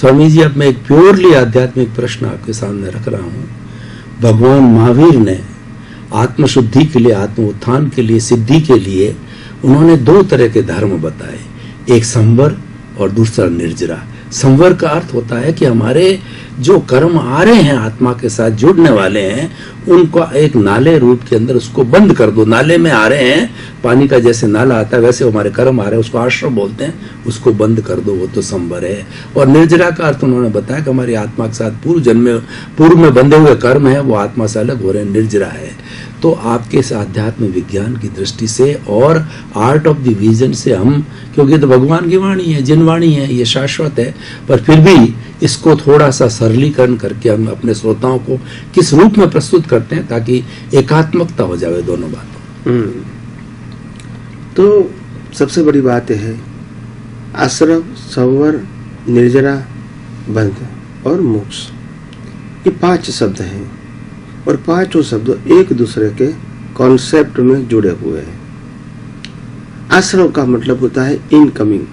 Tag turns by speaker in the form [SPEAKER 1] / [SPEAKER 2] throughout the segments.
[SPEAKER 1] स्वामी जी, अब मैं एक प्योरली आध्यात्मिक प्रश्न आपके सामने रख रहा हूं। भगवान महावीर ने आत्मशुद्धि के लिए, आत्म उत्थान के लिए, सिद्धि के लिए उन्होंने दो तरह के धर्म बताए, एक संवर और दूसरा निर्जरा। संवर का अर्थ होता है कि हमारे जो कर्म आ रहे हैं, आत्मा के साथ जुड़ने वाले हैं, उनको एक नाले रूप के अंदर उसको बंद कर दो। नाले में आ रहे हैं, पानी का जैसे नाला आता है वैसे हमारे कर्म आ रहे हैं, उसको आश्रम बोलते हैं, उसको बंद कर दो, वो तो संवर है। और निर्जरा का अर्थ उन्होंने बताया कि हमारी आत्मा के साथ पूर्व में बंधे हुए कर्म है, वो आत्मा से अलग हो रहे हैं, निर्जरा है। तो आपके इस आध्यात्म विज्ञान की दृष्टि से और आर्ट ऑफ द विजन से हम, क्योंकि तो भगवान की वाणी है, जिन वाणी है, ये शाश्वत है, पर फिर भी इसको थोड़ा सा सरलीकरण करके हम अपने श्रोताओं को किस रूप में प्रस्तुत करते हैं ताकि एकात्मकता हो जाए दोनों बातों।
[SPEAKER 2] तो सबसे बड़ी बात है आश्रव, संवर, निर्जरा, बंध और मोक्ष, ये 5 शब्द हैं और पांचों शब्द एक दूसरे के कॉन्सेप्ट में जुड़े हुए हैं। आश्रव का मतलब होता है इनकमिंग,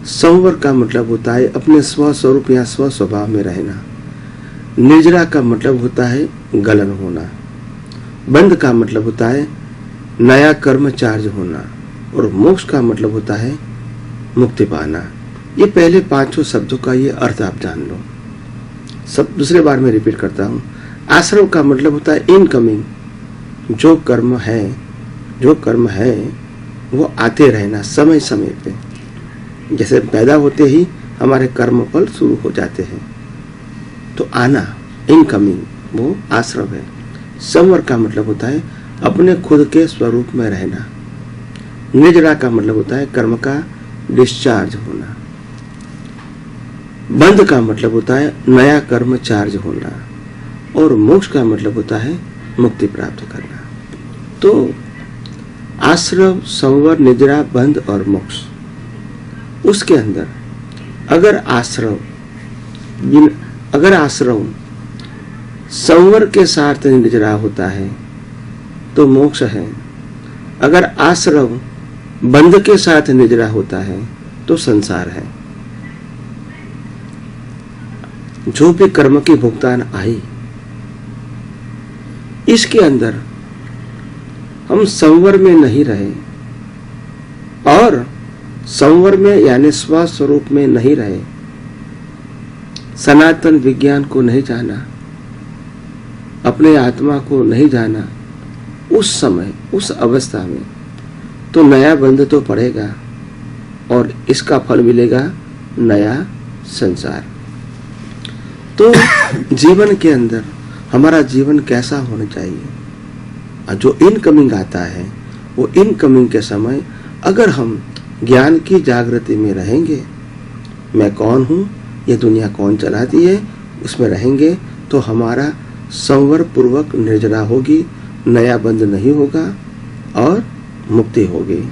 [SPEAKER 2] संवर का मतलब होता है अपने स्वस्वरूप या स्व स्वभाव में रहना, निर्जरा का मतलब होता है गलन होना, बंध का मतलब होता है नया कर्म चार्ज होना और मोक्ष का मतलब होता है मुक्ति पाना। ये पहले 5 शब्दों का ये अर्थ आप जान लो। सब दूसरे बार में रिपीट करता हूँ। आश्रव का मतलब होता है इनकमिंग, जो कर्म है वो आते रहना समय समय पे, जैसे पैदा होते ही हमारे कर्म फल शुरू हो जाते हैं, तो आना इनकमिंग वो आश्रव है। संवर का मतलब होता है अपने खुद के स्वरूप में रहना, निर्जरा का मतलब होता है कर्म का डिस्चार्ज होना, बंध का मतलब होता है नया कर्म चार्ज होना और मोक्ष का मतलब होता है मुक्ति प्राप्त करना। तो आश्रव, संवर, निर्जरा, बंध और मोक्ष, उसके अंदर अगर आश्रव संवर के साथ निर्जरा होता है तो मोक्ष है, अगर आश्रव बंध के साथ निर्जरा होता है तो संसार है। जो भी कर्म की भुगतान आई, इसके अंदर हम संवर में नहीं रहे और संवर में यानी स्वस्वरूप में नहीं रहे, सनातन विज्ञान को नहीं जाना, अपने आत्मा को नहीं जाना, उस समय उस अवस्था में तो नया बंध तो पड़ेगा और इसका फल मिलेगा नया संसार। तो जीवन के अंदर हमारा जीवन कैसा होना चाहिए? जो इनकमिंग आता है वो इनकमिंग के समय अगर हम ज्ञान की जागृति में रहेंगे, मैं कौन हूँ, ये दुनिया कौन चलाती है, उसमें रहेंगे तो हमारा संवर पूर्वक निर्जरा होगी, नया बंध नहीं होगा और मुक्ति होगी।